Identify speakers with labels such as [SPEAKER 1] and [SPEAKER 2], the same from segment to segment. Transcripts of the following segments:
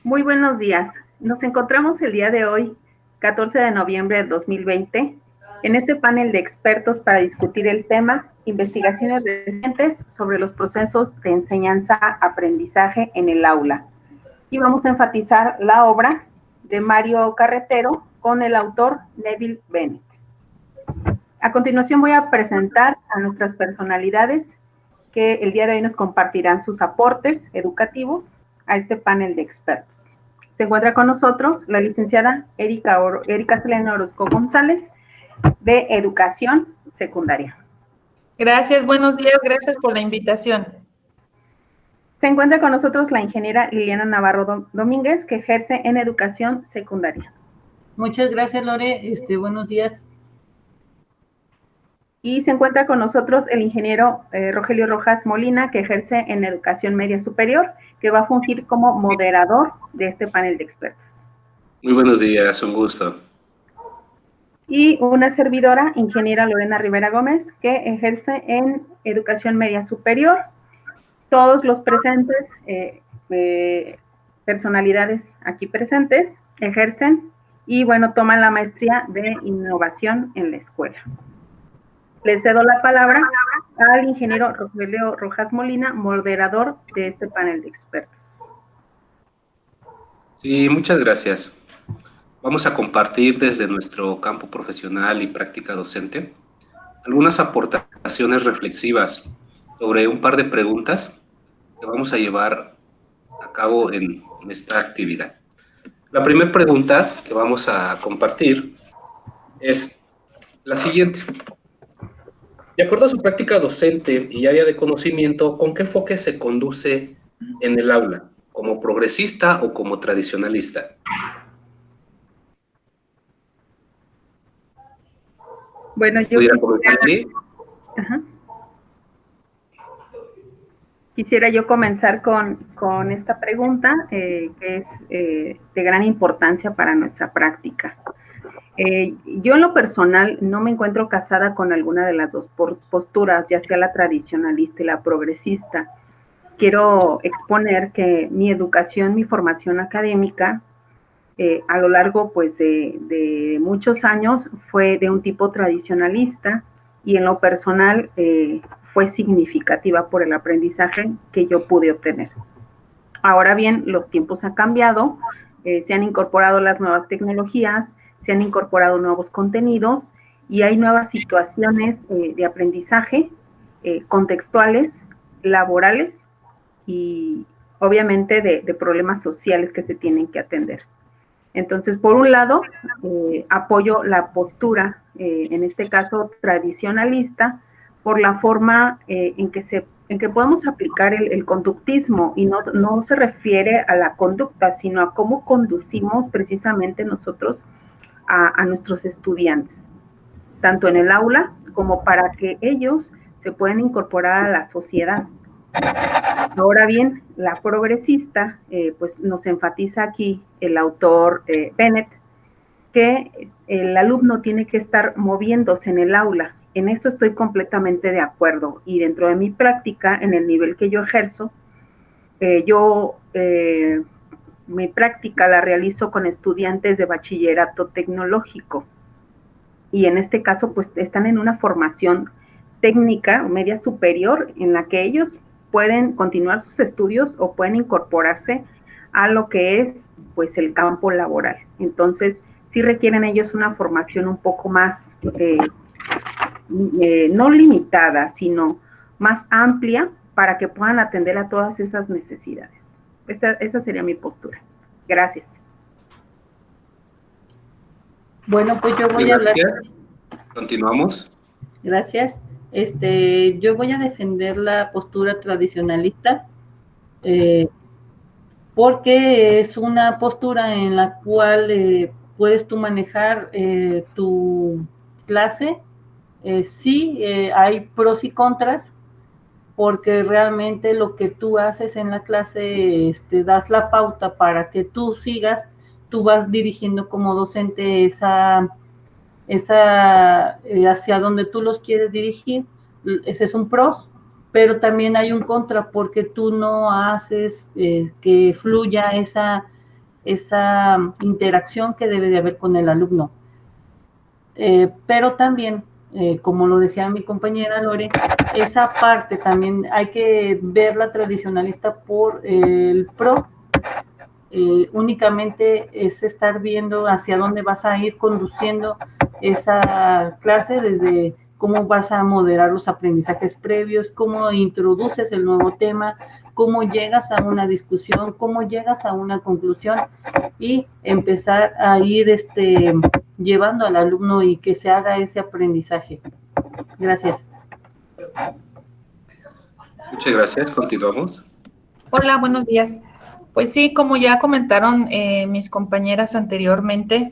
[SPEAKER 1] Muy buenos días. Nos encontramos el día de hoy, 14 de noviembre de 2020, en este panel de expertos para discutir el tema investigaciones recientes sobre los procesos de enseñanza-aprendizaje en el aula. Y vamos a enfatizar la obra de Mario Carretero con el autor Neville Bennett. A continuación voy a presentar a nuestras personalidades que el día de hoy nos compartirán sus aportes educativos a este panel de expertos. Se encuentra con nosotros la licenciada Erika Selena Orozco González, de Educación Secundaria.
[SPEAKER 2] Gracias, buenos días, gracias por la invitación.
[SPEAKER 1] Se encuentra con nosotros la ingeniera Liliana Navarro Domínguez, que ejerce en Educación Secundaria.
[SPEAKER 3] Muchas gracias, Lore. Buenos días.
[SPEAKER 1] Y se encuentra con nosotros el ingeniero Rogelio Rojas Molina, que ejerce en Educación Media Superior, que va a fungir como moderador de este panel de expertos.
[SPEAKER 4] Muy buenos días, un gusto.
[SPEAKER 1] Y una servidora, ingeniera Lorena Rivera Gómez, que ejerce en Educación Media Superior. Todos los presentes, personalidades aquí presentes, ejercen y, bueno, toman la maestría de innovación en la escuela. Le cedo la palabra al ingeniero Rogelio Rojas Molina, moderador de este panel de expertos.
[SPEAKER 4] Sí, muchas gracias. Vamos a compartir desde nuestro campo profesional y práctica docente algunas aportaciones reflexivas sobre un par de preguntas que vamos a llevar a cabo en esta actividad. La primera pregunta que vamos a compartir es la siguiente. De acuerdo a su práctica docente y área de conocimiento, ¿con qué enfoque se conduce en el aula? ¿Como progresista o como tradicionalista?
[SPEAKER 1] Bueno, yo quisiera yo comenzar con esta pregunta, que es de gran importancia para nuestra práctica. Yo en lo personal no me encuentro casada con alguna de las dos posturas, ya sea la tradicionalista y la progresista. Quiero exponer que mi educación, mi formación académica, a lo largo pues de muchos años fue de un tipo tradicionalista y en lo personal fue significativa por el aprendizaje que yo pude obtener. Ahora bien, los tiempos han cambiado, se han incorporado las nuevas tecnologías, se han incorporado nuevos contenidos y hay nuevas situaciones de aprendizaje contextuales, laborales y obviamente de problemas sociales que se tienen que atender. Entonces, por un lado, apoyo la postura, en este caso tradicionalista, por la forma en que podemos aplicar el conductismo, y no se refiere a la conducta, sino a cómo conducimos precisamente nosotros a nuestros estudiantes, tanto en el aula como para que ellos se puedan incorporar a la sociedad. Ahora bien, la progresista, pues nos enfatiza aquí el autor Bennett, que el alumno tiene que estar moviéndose en el aula. En eso estoy completamente de acuerdo. Y dentro de mi práctica, en el nivel que yo ejerzo, mi práctica la realizo con estudiantes de bachillerato tecnológico. Y en este caso, pues están en una formación técnica media superior en la que ellos pueden continuar sus estudios o pueden incorporarse a lo que es pues el campo laboral. Entonces, sí requieren ellos una formación un poco más, no limitada, sino más amplia para que puedan atender a todas esas necesidades. Esa sería mi postura. Gracias.
[SPEAKER 3] Bueno, pues yo voy a hablar.
[SPEAKER 4] Continuamos.
[SPEAKER 3] Gracias. Yo voy a defender la postura tradicionalista porque es una postura en la cual puedes tú manejar tu clase. Sí, hay pros y contras, porque realmente lo que tú haces en la clase, das la pauta para que tú sigas, tú vas dirigiendo como docente hacia donde tú los quieres dirigir. Ese es un pros, pero también hay un contra, porque tú no haces que fluya esa interacción que debe de haber con el alumno. Pero también, como lo decía mi compañera Lore, esa parte también hay que verla tradicionalista por el pro. Únicamente es estar viendo hacia dónde vas a ir conduciendo esa clase, desde cómo vas a moderar los aprendizajes previos, cómo introduces el nuevo tema, cómo llegas a una discusión, cómo llegas a una conclusión y empezar a ir llevando al alumno y que se haga ese aprendizaje. Gracias.
[SPEAKER 4] Muchas gracias. Continuamos.
[SPEAKER 2] Hola, buenos días. Pues sí, como ya comentaron mis compañeras anteriormente,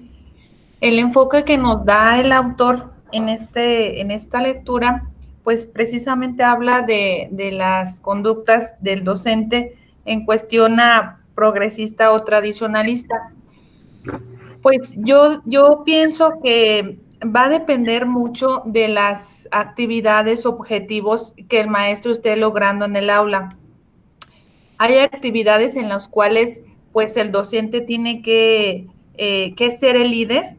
[SPEAKER 2] el enfoque que nos da el autor en esta lectura, pues precisamente habla de las conductas del docente en cuestión a progresista o tradicionalista. Pues yo pienso que va a depender mucho de las actividades, objetivos que el maestro esté logrando en el aula. Hay actividades en las cuales pues el docente tiene que ser el líder,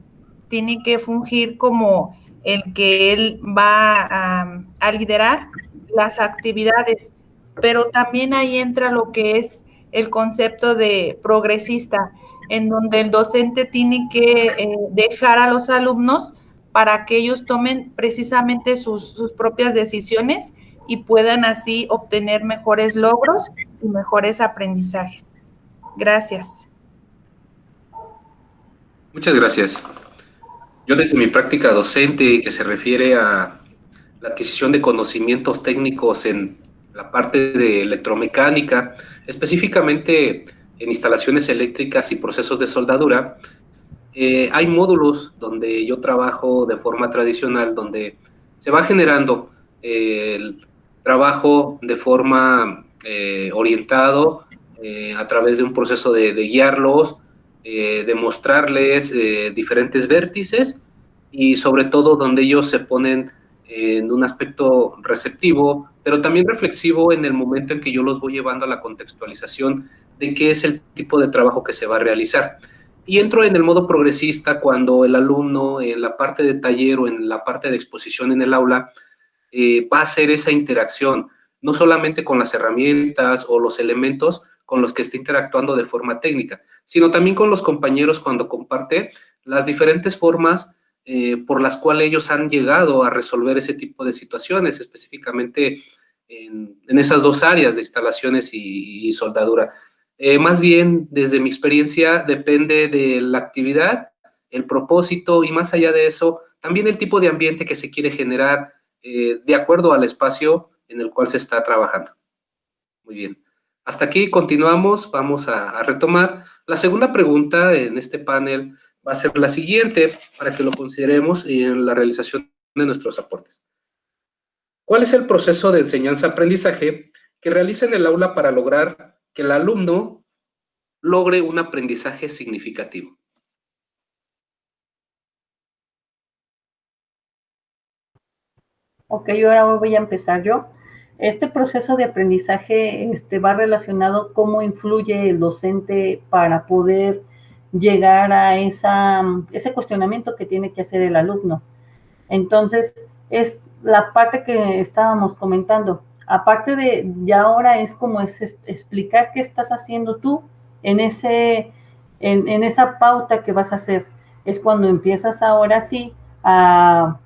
[SPEAKER 2] tiene que fungir como el que él va a liderar las actividades, pero también ahí entra lo que es el concepto de progresista, en donde el docente tiene que dejar a los alumnos para que ellos tomen precisamente sus propias decisiones y puedan así obtener mejores logros y mejores aprendizajes. Gracias.
[SPEAKER 4] Muchas gracias. Yo desde mi práctica docente, que se refiere a la adquisición de conocimientos técnicos en la parte de electromecánica, específicamente en instalaciones eléctricas y procesos de soldadura, hay módulos donde yo trabajo de forma tradicional, donde se va generando el trabajo de forma orientado a través de un proceso de guiarlos, de mostrarles diferentes vértices y sobre todo donde ellos se ponen en un aspecto receptivo, pero también reflexivo en el momento en que yo los voy llevando a la contextualización de qué es el tipo de trabajo que se va a realizar. Y entro en el modo progresista cuando el alumno en la parte de taller o en la parte de exposición en el aula va a hacer esa interacción, no solamente con las herramientas o los elementos con los que está interactuando de forma técnica, sino también con los compañeros cuando comparte las diferentes formas por las cuales ellos han llegado a resolver ese tipo de situaciones, específicamente en esas dos áreas de instalaciones y soldadura. Más bien, desde mi experiencia, depende de la actividad, el propósito y más allá de eso, también el tipo de ambiente que se quiere generar de acuerdo al espacio en el cual se está trabajando. Muy bien. Hasta aquí continuamos, vamos a retomar. La segunda pregunta en este panel va a ser la siguiente para que lo consideremos en la realización de nuestros aportes. ¿Cuál es el proceso de enseñanza-aprendizaje que realiza en el aula para lograr que el alumno logre un aprendizaje significativo?
[SPEAKER 3] Ok, ahora voy a empezar yo. Este proceso de aprendizaje va relacionado cómo influye el docente para poder llegar a ese cuestionamiento que tiene que hacer el alumno. Entonces, es la parte que estábamos comentando. Aparte de, ya ahora es como explicar qué estás haciendo tú en esa pauta que vas a hacer. Es cuando empiezas ahora sí a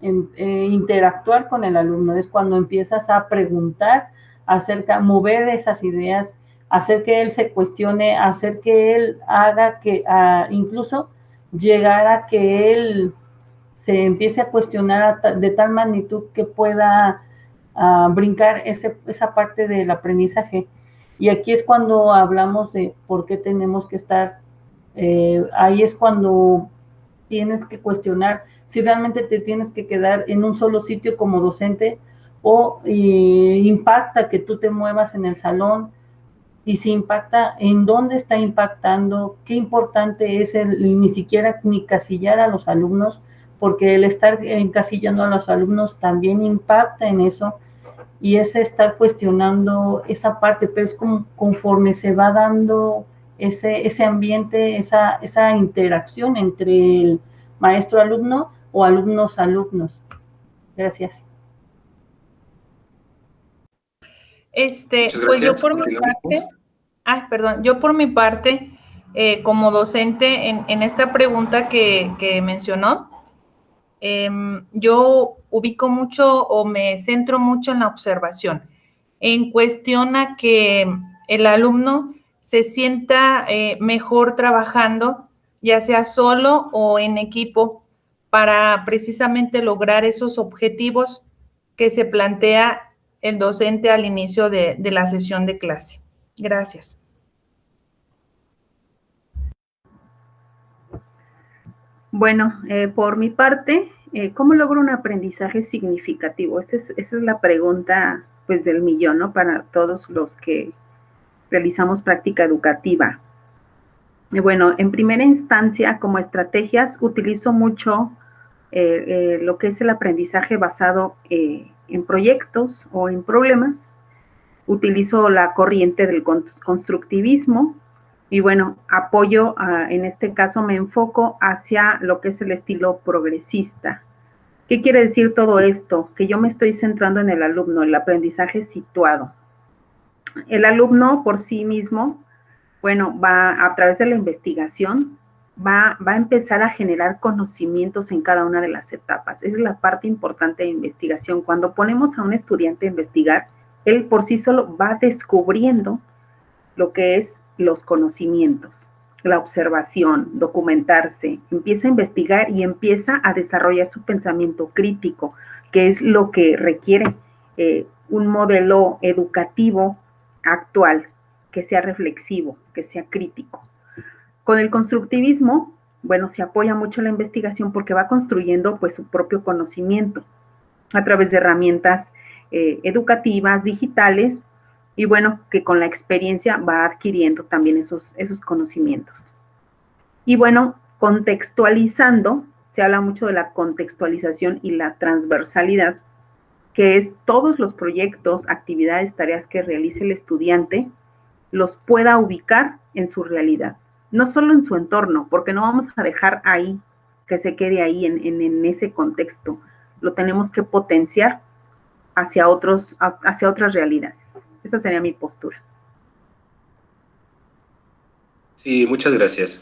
[SPEAKER 3] interactuar con el alumno, es cuando empiezas a preguntar mover esas ideas, hacer que él se cuestione, hacer que él haga incluso llegar a que él se empiece a cuestionar de tal magnitud que pueda brincar esa parte del aprendizaje. Y aquí es cuando hablamos de por qué tenemos que estar, ahí es cuando tienes que cuestionar si realmente te tienes que quedar en un solo sitio como docente o impacta que tú te muevas en el salón, y si impacta, en dónde está impactando, qué importante es ni siquiera ni casillar a los alumnos, porque el estar encasillando a los alumnos también impacta en eso, y es estar cuestionando esa parte, pero es como conforme se va dando ese ambiente, esa interacción entre el maestro-alumno o alumnos-alumnos. Gracias.
[SPEAKER 2] Pues yo por mi parte, yo por mi parte, como docente en esta pregunta que mencionó, yo ubico mucho o me centro mucho en la observación, en cuestión a que el alumno se sienta mejor trabajando, ya sea solo o en equipo, para precisamente lograr esos objetivos que se plantea el docente al inicio de la sesión de clase. Gracias.
[SPEAKER 1] Bueno, por mi parte, ¿cómo logro un aprendizaje significativo? Esa es la pregunta, pues, del millón, ¿no? Para todos los que realizamos práctica educativa. Bueno, en primera instancia, como estrategias, utilizo mucho lo que es el aprendizaje basado en proyectos o en problemas. Utilizo la corriente del constructivismo y bueno, apoyo, en este caso me enfoco hacia lo que es el estilo progresista. ¿Qué quiere decir todo esto? Que yo me estoy centrando en el alumno, el aprendizaje situado. El alumno por sí mismo, bueno, va a través de la investigación, va a empezar a generar conocimientos en cada una de las etapas. Esa es la parte importante de investigación. Cuando ponemos a un estudiante a investigar, él por sí solo va descubriendo lo que es los conocimientos, la observación, documentarse, empieza a investigar y empieza a desarrollar su pensamiento crítico, que es lo que requiere un modelo educativo actual, que sea reflexivo, que sea crítico. Con el constructivismo, bueno, se apoya mucho la investigación porque va construyendo pues su propio conocimiento a través de herramientas educativas, digitales, y bueno, que con la experiencia va adquiriendo también esos conocimientos. Y bueno, contextualizando, se habla mucho de la contextualización y la transversalidad, que es todos los proyectos, actividades, tareas que realice el estudiante, los pueda ubicar en su realidad, no solo en su entorno, porque no vamos a dejar ahí, que se quede ahí en ese contexto, lo tenemos que potenciar hacia otras realidades. Esa sería mi postura.
[SPEAKER 4] Sí, muchas gracias.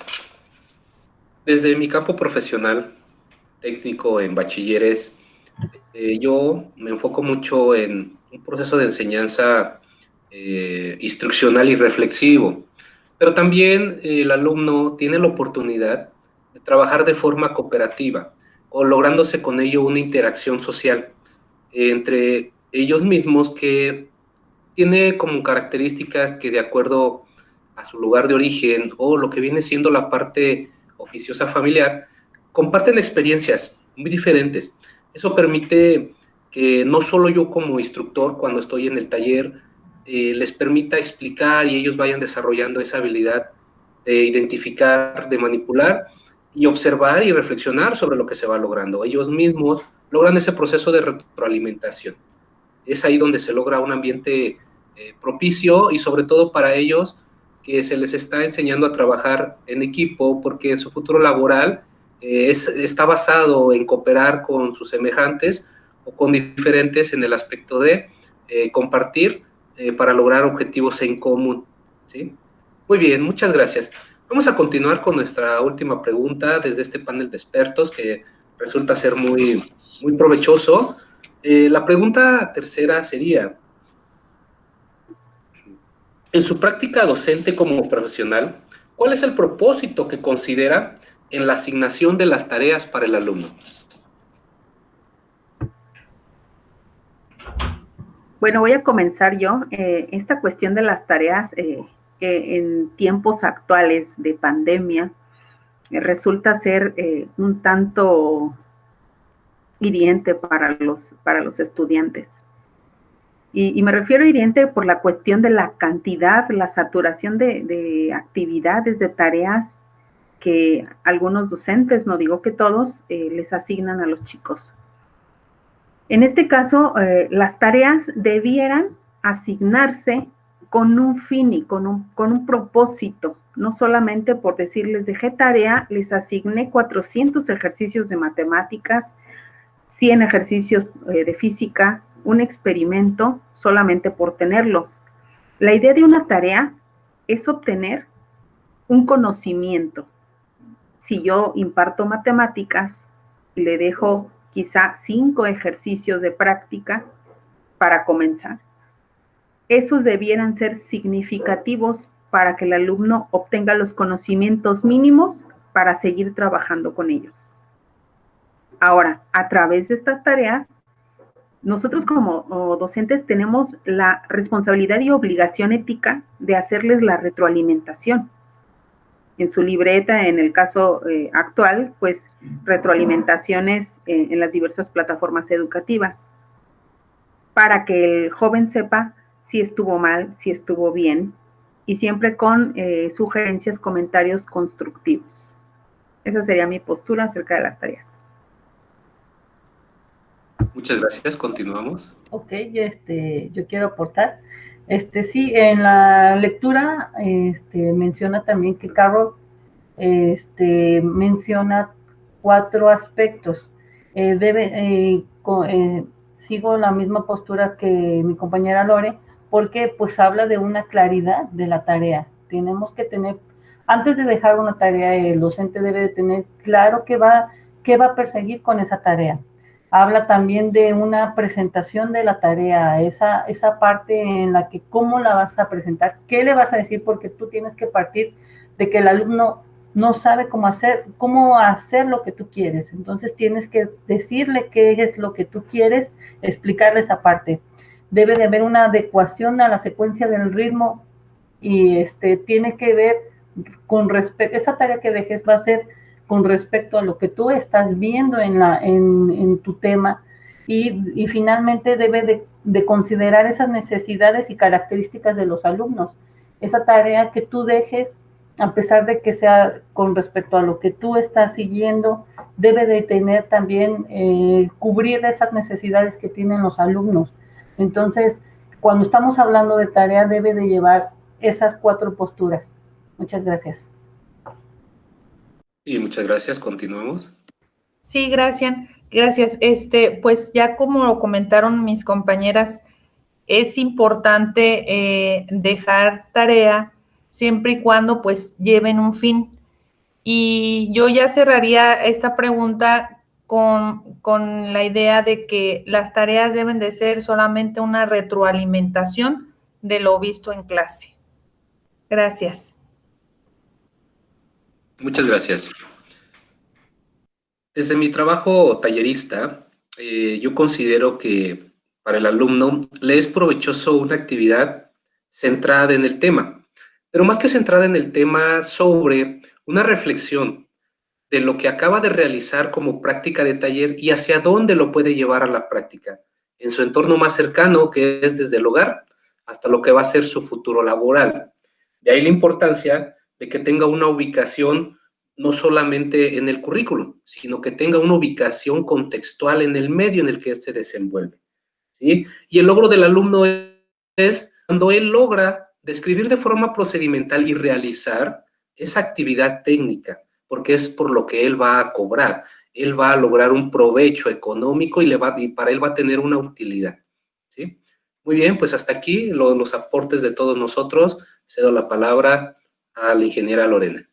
[SPEAKER 4] Desde mi campo profesional, técnico en bachilleres, yo me enfoco mucho en un proceso de enseñanza instruccional y reflexivo, pero también el alumno tiene la oportunidad de trabajar de forma cooperativa, o lográndose con ello una interacción social entre ellos mismos que tiene como características que de acuerdo a su lugar de origen o lo que viene siendo la parte oficiosa familiar, comparten experiencias muy diferentes. Eso permite que no solo yo como instructor, cuando estoy en el taller, les permita explicar y ellos vayan desarrollando esa habilidad de identificar, de manipular y observar y reflexionar sobre lo que se va logrando. Ellos mismos logran ese proceso de retroalimentación. Es ahí donde se logra un ambiente propicio y sobre todo para ellos que se les está enseñando a trabajar en equipo porque su futuro laboral está basado en cooperar con sus semejantes o con diferentes en el aspecto de compartir para lograr objetivos en común, ¿sí? Muy bien, muchas gracias. Vamos a continuar con nuestra última pregunta desde este panel de expertos que resulta ser muy provechoso. La pregunta tercera sería, en su práctica docente como profesional, ¿cuál es el propósito que considera en la asignación de las tareas para el alumno?
[SPEAKER 1] Bueno, voy a comenzar yo. Esta cuestión de las tareas en tiempos actuales de pandemia resulta ser un tanto hiriente para los estudiantes. Y me refiero a hiriente por la cuestión de la cantidad, la saturación de actividades, de tareas que algunos docentes, no digo que todos, les asignan a los chicos. En este caso, las tareas debieran asignarse con un fin y con un propósito no solamente por decirles dejé tarea, les asigné 400 ejercicios de matemáticas, 100 ejercicios de física, un experimento, solamente por tenerlos. La idea de una tarea es obtener un conocimiento. Si yo imparto matemáticas y le dejo quizá 5 ejercicios de práctica para comenzar, esos debieran ser significativos para que el alumno obtenga los conocimientos mínimos para seguir trabajando con ellos. Ahora, a través de estas tareas, nosotros como docentes tenemos la responsabilidad y obligación ética de hacerles la retroalimentación. En su libreta, en el caso actual, pues retroalimentaciones en las diversas plataformas educativas, para que el joven sepa si estuvo mal, si estuvo bien, y siempre con sugerencias, comentarios constructivos. Esa sería mi postura acerca de las tareas.
[SPEAKER 4] Muchas gracias, continuamos.
[SPEAKER 3] Ok, yo quiero aportar. Sí, en la lectura menciona también que Carroll menciona 4 aspectos. Sigo la misma postura que mi compañera Lore, porque pues habla de una claridad de la tarea. Tenemos que tener, antes de dejar una tarea, el docente debe de tener claro qué va a perseguir con esa tarea. Habla también de una presentación de la tarea, esa parte en la que cómo la vas a presentar, qué le vas a decir, porque tú tienes que partir de que el alumno no sabe cómo hacer lo que tú quieres. Entonces tienes que decirle qué es lo que tú quieres, explicarle esa parte. Debe de haber una adecuación a la secuencia del ritmo y tiene que ver con respecto, esa tarea que dejes va a ser con respecto a lo que tú estás viendo en tu tema y finalmente debe de considerar esas necesidades y características de los alumnos. Esa tarea que tú dejes, a pesar de que sea con respecto a lo que tú estás siguiendo, debe de tener también, cubrir esas necesidades que tienen los alumnos. Entonces, cuando estamos hablando de tarea, debe de llevar esas 4 posturas. Muchas gracias.
[SPEAKER 4] Y muchas gracias, continuamos.
[SPEAKER 2] Sí, gracias. Pues ya como lo comentaron mis compañeras, es importante dejar tarea siempre y cuando pues lleven un fin. Y yo ya cerraría esta pregunta con la idea de que las tareas deben de ser solamente una retroalimentación de lo visto en clase. Gracias.
[SPEAKER 4] Muchas gracias. Desde mi trabajo tallerista, yo considero que para el alumno le es provechoso una actividad centrada en el tema, pero más que centrada en el tema, sobre una reflexión de lo que acaba de realizar como práctica de taller y hacia dónde lo puede llevar a la práctica, en su entorno más cercano, que es desde el hogar hasta lo que va a ser su futuro laboral. De ahí la importancia de que tenga una ubicación no solamente en el currículum, sino que tenga una ubicación contextual en el medio en el que se desenvuelve, ¿sí? Y el logro del alumno es cuando él logra describir de forma procedimental y realizar esa actividad técnica, porque es por lo que él va a cobrar. Él va a lograr un provecho económico y para él va a tener una utilidad, ¿sí? Muy bien, pues hasta aquí los aportes de todos nosotros. Cedo la palabra a la ingeniera Lorena.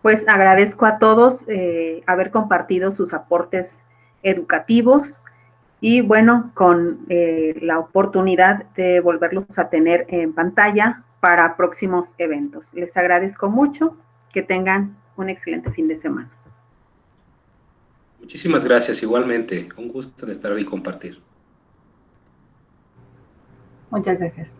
[SPEAKER 1] Pues agradezco a todos haber compartido sus aportes educativos y bueno, con la oportunidad de volverlos a tener en pantalla para próximos eventos. Les agradezco mucho, que tengan un excelente fin de semana.
[SPEAKER 4] Muchísimas gracias, igualmente. Un gusto de estar ahí y compartir.
[SPEAKER 3] Muchas gracias.